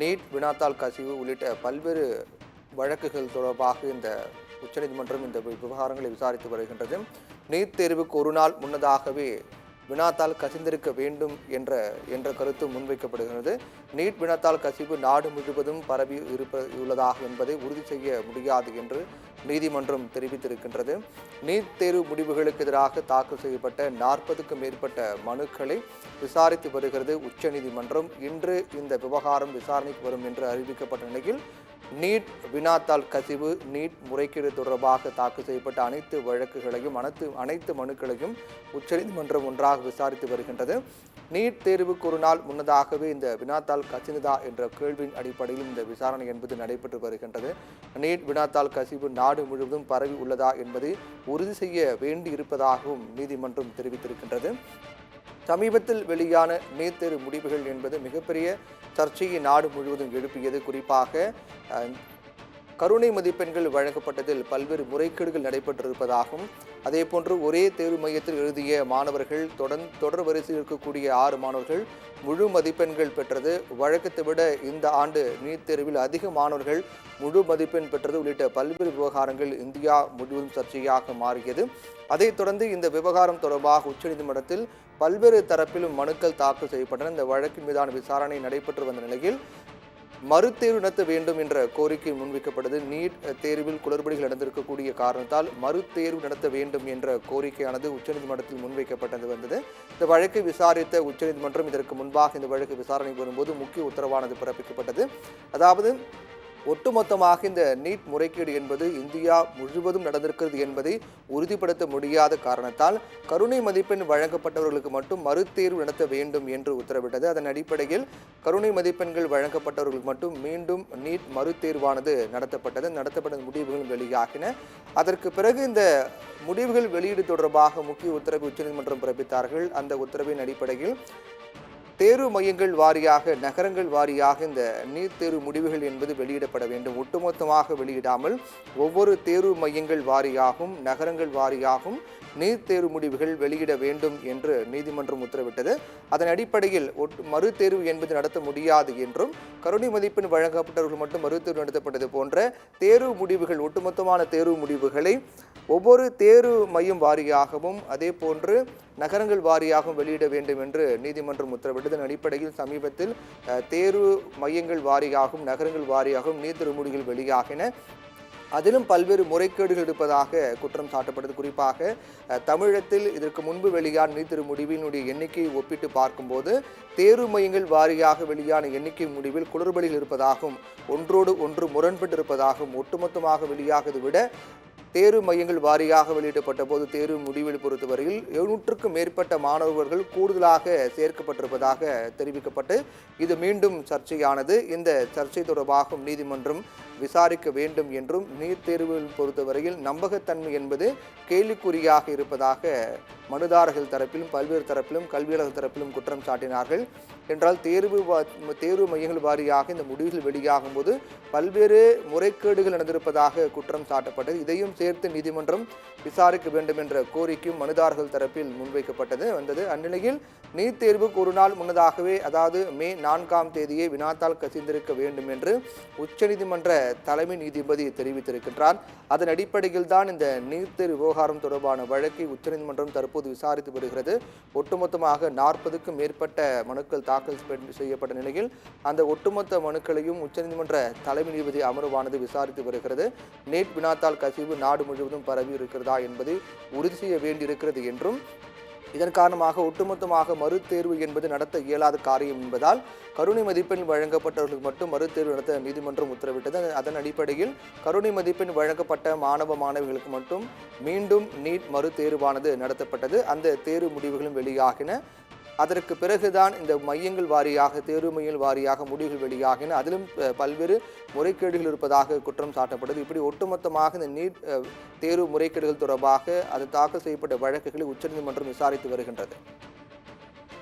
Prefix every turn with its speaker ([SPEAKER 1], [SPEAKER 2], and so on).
[SPEAKER 1] NEET வினாத்தாள் கசிவு உள்ளிட்ட பல்வேறு வழக்குகள் தொடர்பாக இந்த உச்சநீதிமன்றம் இந்த விவகாரங்களை விசாரித்து வருகின்றது. நீட் தேர்வுக்கு ஒரு நாள் முன்னதாகவே வினாத்தாள் கசிந்திருக்க வேண்டும் என்ற கருத்து முன்வைக்கப்படுகிறது. நீட் வினாத்தாள் கசிவு நாடு முழுவதும் பரவி உள்ளதாக என்பதை உறுதி செய்ய முடியாது என்று நீதிமன்றம் தெரிவித்திருக்கின்றது. நீட் தேர்வு முடிவுகளுக்கு எதிராக தாக்கல் செய்யப்பட்ட 40க்கும் மேற்பட்ட மனுக்களை விசாரித்து வருகிறது உச்சநீதிமன்றம். இன்று இந்த விவகாரம் விசாரணைக்கு வரும் என்று அறிவிக்கப்பட்ட நிலையில் நீட் வினாத்தாள் கசிவு, நீட் முறைகேடு தொடர்பாக தாக்கல் செய்யப்பட்ட அனைத்து வழக்குகளையும் அனைத்து மனுக்களையும் உச்சநீதிமன்றம் ஒன்றாக விசாரித்து வருகின்றது. நீட் தேர்வுக்கு ஒரு நாள் முன்னதாகவே இந்த வினாத்தாள் கசிந்ததா என்ற கேள்வியின் அடிப்படையில் இந்த விசாரணை என்பது நடைபெற்று வருகின்றது. நீட் வினாத்தாள் கசிவு நாடு முழுவதும் பரவி உள்ளதா என்பதை உறுதி செய்ய வேண்டி இருப்பதாகவும் நீதிமன்றம் தெரிவித்திருக்கின்றது. சமீபத்தில் வெளியான நீட் தேர்வு முடிவுகள் என்பது மிகப்பெரிய சர்ச்சையை நாடு முழுவதும் எழுப்பியது. குறிப்பாக கருணை மதிப்பெண்கள் வழங்கப்பட்டதில் பல்வேறு முறைகேடுகள் நடைபெற்றிருப்பதாகவும், அதே போன்று ஒரே தேர்வு மையத்தில் எழுதிய மாணவர்கள் தொடர் வரிசையில் இருக்கக்கூடிய 6 மாணவர்கள் முழு மதிப்பெண்கள் பெற்றது, வழக்கத்தை விட இந்த ஆண்டு நீட் தேர்வில் அதிக மாணவர்கள் முழு மதிப்பெண் பெற்றது உள்ளிட்ட பல்வேறு விவகாரங்கள் இந்தியா முழுவதும் சர்ச்சையாக மாறியது. அதைத் தொடர்ந்து இந்த விவகாரம் தொடர்பாக உச்சநீதிமன்றத்தில் பல்வேறு தரப்பிலும் மனுக்கள் தாக்கல் செய்யப்பட்டன. இந்த வழக்கின் மீதான விசாரணை நடைபெற்று வந்த நிலையில் மறுதேர்வு நடத்த வேண்டும் என்ற கோரிக்கை முன்வைக்கப்பட்டது. நீட் தேர்வில் குளறுபடிகள் நடந்திருக்கக்கூடிய காரணத்தால் மறுதேர்வு நடத்த வேண்டும் என்ற கோரிக்கையானது உச்சநீதிமன்றத்தில் முன்வைக்கப்பட்டது வந்தது. இந்த வழக்கை விசாரித்த உச்சநீதிமன்றம் இதற்கு முன்பாக இந்த வழக்கு விசாரணை வரும்போது முக்கிய உத்தரவானது பிறப்பிக்கப்பட்டது. அதாவது ஒட்டுமொத்தமாக இந்த நீட் முறைகேடு என்பது இந்தியா முழுவதும் நடந்திருக்கிறது என்பதை உறுதிப்படுத்த முடியாத காரணத்தால் கருணை மதிப்பெண் வழங்கப்பட்டவர்களுக்கு மட்டும் மறுதேர்வு நடத்த வேண்டும் என்று உத்தரவிட்டது. அதன் அடிப்படையில் கருணை மதிப்பெண்கள் வழங்கப்பட்டவர்களுக்கு மட்டும் மீண்டும் நீட் மறுதேர்வானது நடத்தப்பட்ட முடிவுகளும் வெளியாகின. அதற்கு பிறகு இந்த முடிவுகள் வெளியீடு தொடர்பாக முக்கிய உத்தரவை உச்சநீதிமன்றம் பிறப்பித்தார்கள். அந்த உத்தரவின் அடிப்படையில் தேர்வு மையங்கள் வாரியாக, நகரங்கள் வாரியாக இந்த நீட் தேர்வு முடிவுகள் என்பது வெளியிடப்பட வேண்டும். ஒட்டுமொத்தமாக வெளியிடாமல் ஒவ்வொரு தேர்வு மையங்கள் வாரியாகவும் நகரங்கள் வாரியாகவும் நீட் தேர்வு முடிவுகள் வெளியிட வேண்டும் என்று நீதிமன்றம் உத்தரவிட்டது. அதன் அடிப்படையில் மறுதேர்வு என்பது நடத்த முடியாது என்றும், கருணை மதிப்பெண் வழங்கப்பட்டவர்கள் மட்டும் மறுதேர்வு நடத்தப்பட்டது போன்ற தேர்வு முடிவுகள், ஒட்டுமொத்தமான தேர்வு முடிவுகளை ஒவ்வொரு தேர்வு மையம் வாரியாகவும் அதே போன்று நகரங்கள் வாரியாகவும் வெளியிட வேண்டும் என்று நீதிமன்றம் உத்தரவிட்டதன் அடிப்படையில் சமீபத்தில் தேர்வு மையங்கள் வாரியாகவும் நகரங்கள் வாரியாகவும் நீட் தேர்வு முடிவுகள் வெளியாகின. அதிலும் பல்வேறு முறைகேடுகள் இருப்பதாக குற்றம் சாட்டப்பட்டது. குறிப்பாக தமிழகத்தில் இதற்கு முன்பு வெளியான நீட் தேர்வு முடிவினுடைய எண்ணிக்கையை ஒப்பிட்டு பார்க்கும்போது தேர்வு மையங்கள் வாரியாக வெளியான எண்ணிக்கை முடிவில் குளறுபடிகள் இருப்பதாகவும், ஒன்றோடு ஒன்று முரண்பட்டு இருப்பதாகவும், ஒட்டுமொத்தமாக வெளியாகதை விட தேர்வு மையங்கள் வாரியாக வெளியிடப்பட்ட போது தேர்வு முடிவில் பொறுத்தவரையில் 700க்கும் மேற்பட்ட மாணவர்கள் கூடுதலாக சேர்க்கப்பட்டிருப்பதாக தெரிவிக்கப்பட்டு இது மீண்டும் சர்ச்சையானது. இந்த சர்ச்சை தொடர்பாக நீதிமன்றம் விசாரிக்க வேண்டும் என்றும், நீட் தேர்வில் பொறுத்தவரையில் நம்பகத்தன்மை என்பது கேள்விக்குறியாக இருப்பதாக மனுதாரர்கள் தரப்பிலும் பல்வேறு தரப்பிலும் கல்வியாளர்கள் தரப்பிலும் குற்றம் சாட்டினார்கள். என்றால் தேர்வு மையங்கள் வாரியாக இந்த முடிவுகள் வெளியாகும் போது பல்வேறு முறைகேடுகள் நடந்திருப்பதாக குற்றம் சாட்டப்பட்டது. இதையும் சேர்த்து நீதிமன்றம் விசாரிக்க வேண்டும் என்ற கோரிக்கையும் மனுதாரர்கள் தரப்பில் முன்வைக்கப்பட்டது வந்தது. அந்நிலையில் நீட் தேர்வுக்கு ஒரு நாள் முன்னதாகவே, அதாவது மே 4ஆம் தேதியே வினாத்தாள் கசிந்திருக்க வேண்டும் என்று உச்சநீதிமன்ற தலைமை நீதிபதி தெரிவித்திருக்கின்றார். அதன் அடிப்படையில் தான் இந்த நீட் தேர்வு விவகாரம் தொடர்பான வழக்கை உச்சநீதிமன்றம் தற்போது விசாரித்து வருகிறது. ஒட்டுமொத்தமாக 40க்கும் மேற்பட்ட மனுக்கள் தாக்கல் செய்யப்பட்ட நிலையில் அந்த ஒட்டுமொத்த மனுக்களையும் உச்சநீதிமன்ற தலைமை நீதிபதி அமர்வானது விசாரித்து வருகிறது. நீட் வினாத்தாள் கசிவு நாடு முழுவதும் பரவி இருக்கிறதா என்பதை உறுதி செய்ய வேண்டியிருக்கிறது என்றும், இதன் காரணமாக ஒட்டுமொத்தமாக மறுதேர்வு என்பது நடத்த இயலாத காரியம் என்பதால் கருணை மதிப்பெண் வழங்கப்பட்டவர்களுக்கு மட்டும் மறுதேர்வு நடத்த நீதிமன்றம் உத்தரவிட்டது. அதன் அடிப்படையில் கருணை மதிப்பெண் வழங்கப்பட்ட மாணவர்களுக்கு மட்டும் மீண்டும் நீட் மறுதேர்வானது நடத்தப்பட்டது. அந்த தேர்வு முடிவுகளும் வெளியாகின. அதற்கு பிறகுதான் இந்த மையங்கள் வாரியாக, தேர்வு மையங்கள் வாரியாக முடிவுகள் வெளியாகின. அதிலும் பல்வேறு முறைகேடுகள் இருப்பதாக குற்றம் சாட்டப்பட்டது. இப்படி ஒட்டுமொத்தமாக இந்த நீட் தேர்வு முறைகேடுகள் தொடர்பாக அது தாக்கல் செய்யப்பட்ட வழக்குகளை உச்சநீதிமன்றம் விசாரித்து வருகின்றது.